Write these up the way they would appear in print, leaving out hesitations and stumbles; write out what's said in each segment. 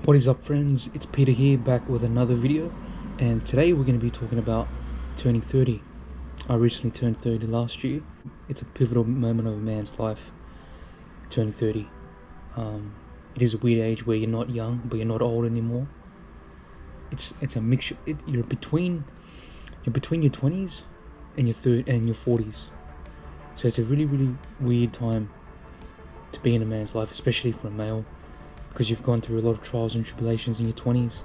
What is up, friends? It's Peter here, back with another video, and today we're going to be talking about turning 30. I recently turned 30 last year. It's a pivotal moment of a man's life, turning 30. It is a weird age where you're not young, but you're not old anymore. It's a mixture. You're between your 20s and your 40s. So it's a really weird time to be in a man's life, especially for a male, because you've gone through a lot of trials and tribulations in your 20s.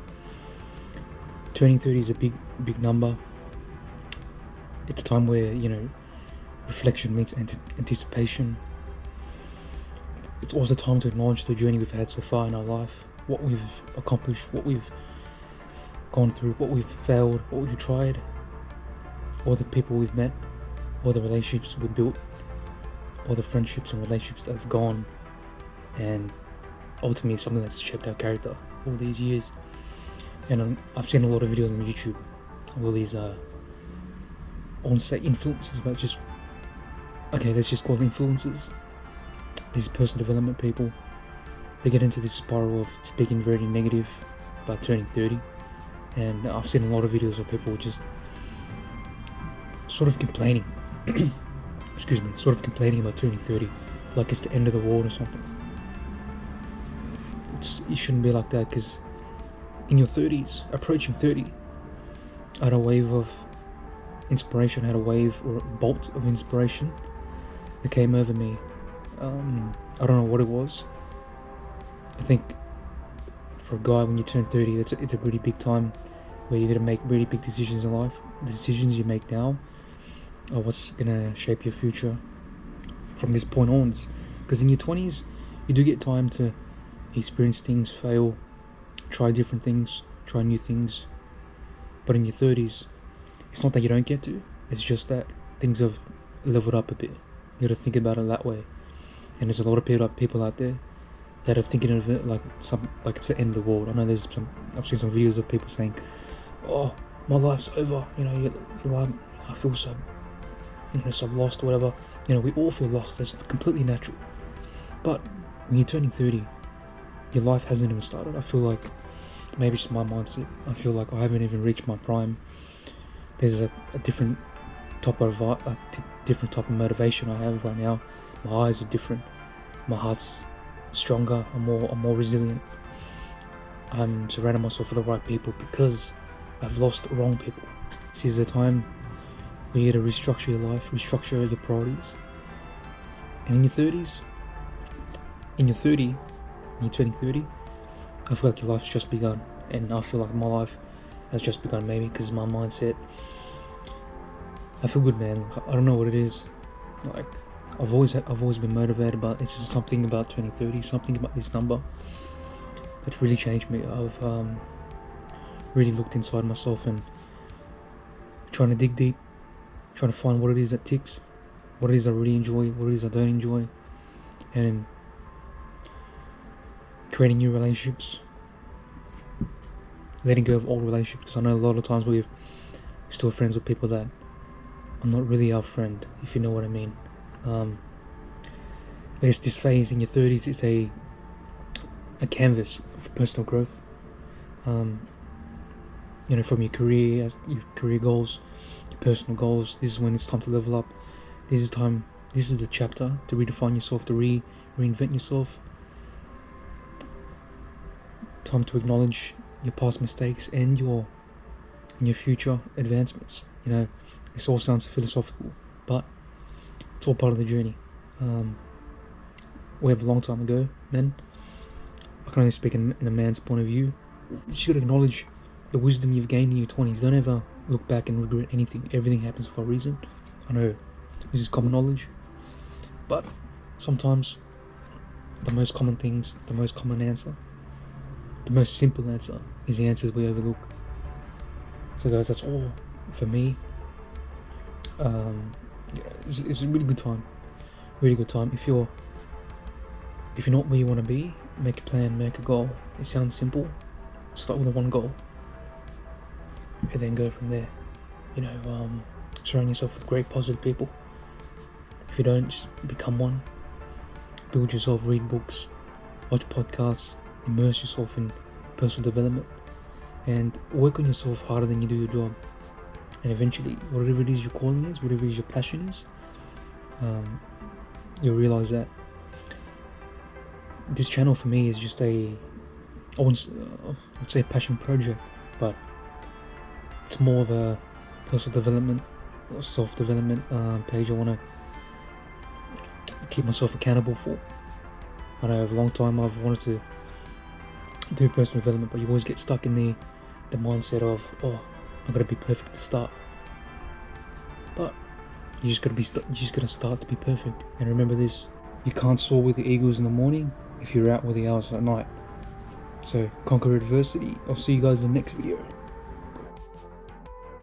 Turning 30 is a big number. It's a time where, reflection meets anticipation. It's also time to acknowledge the journey we've had so far in our life, what we've accomplished, what we've gone through, what we've failed, what we've tried, all the people we've met, all the relationships we've built, all the friendships and relationships that have gone, and ultimately something that's shaped our character all these years. And I've seen a lot of videos on YouTube, all these I won't say influencers, but let's just call them influencers. These personal development people, they get into this spiral of speaking very negative about turning 30, and I've seen a lot of videos of people just sort of complaining about turning 30 like it's the end of the world or something. You shouldn't be like that, because in your 30s, approaching 30, I had a wave of inspiration, or a bolt of inspiration that came over me. I don't know what it was. I think for a guy, when you turn 30, it's a really big time where you're going to make really big decisions in life. The decisions you make now are what's going to shape your future from this point on. Because in your 20s, you do get time to experience things, fail, try different things, try new things. But in your 30s, it's not that you don't get to, it's just that things have leveled up a bit. You gotta think about it that way. And there's a lot of people out there that are thinking of it like it's the end of the world. I know I've seen some videos of people saying, "Oh, my life's over, your life, I feel so lost," or whatever. We all feel lost, that's completely natural. But when you're turning 30, your life hasn't even started. I feel like maybe it's my mindset. I feel like I haven't even reached my prime. There's a different type of motivation I have right now. My eyes are different. My heart's stronger. I'm more resilient. I'm surrounding myself with the right people because I've lost the wrong people. This is the time where you get to restructure your life, restructure your priorities. And in your 30s, when you're turning 30, I feel like your life's just begun, and I feel like my life has just begun, maybe because my mindset. I feel good, man. I don't know what it is. Like, I've always been motivated, but it's just something about turning 30, something about this number that's really changed me. I've really looked inside myself and trying to dig deep, trying to find what it is that ticks, what it is I really enjoy, what it is I don't enjoy, and creating new relationships, letting go of old relationships, because I know a lot of times we're still friends with people that are not really our friend, if you know what I mean. There's this phase in your 30s, it's a canvas for personal growth. From your career, your career goals, your personal goals. This is when it's time to level up. This is the chapter to redefine yourself, to reinvent yourself. Time to acknowledge your past mistakes and your future advancements. This all sounds philosophical, but it's all part of the journey. We have a long time ago, men. I can only speak in a man's point of view. You should acknowledge the wisdom you've gained in your 20s. Don't ever look back and regret anything. Everything happens for a reason. I know this is common knowledge, but sometimes the most common things, the most common answer, the most simple answer is the answers we overlook. So guys, that's all for me. It's a really good time. If you're not where you want to be, make a plan, make a goal. It sounds simple. Start with one goal and then go from there. Surround yourself with great positive people. If you don't, just become one. Build yourself, read books, watch podcasts, immerse yourself in personal development and work on yourself harder than you do your job. And eventually, whatever it is your calling is, whatever it is your passion is, you'll realize that this channel for me is just I wouldn't say a passion project, but it's more of a personal development or self-development page I want to keep myself accountable for. I know for a long time I've wanted to do personal development, but you always get stuck in the mindset of, oh, I'm gonna be perfect to start. But you just gotta start to be perfect. And remember this: you can't soar with the eagles in the morning if you're out with the owls at night. So conquer adversity. I'll see you guys in the next video.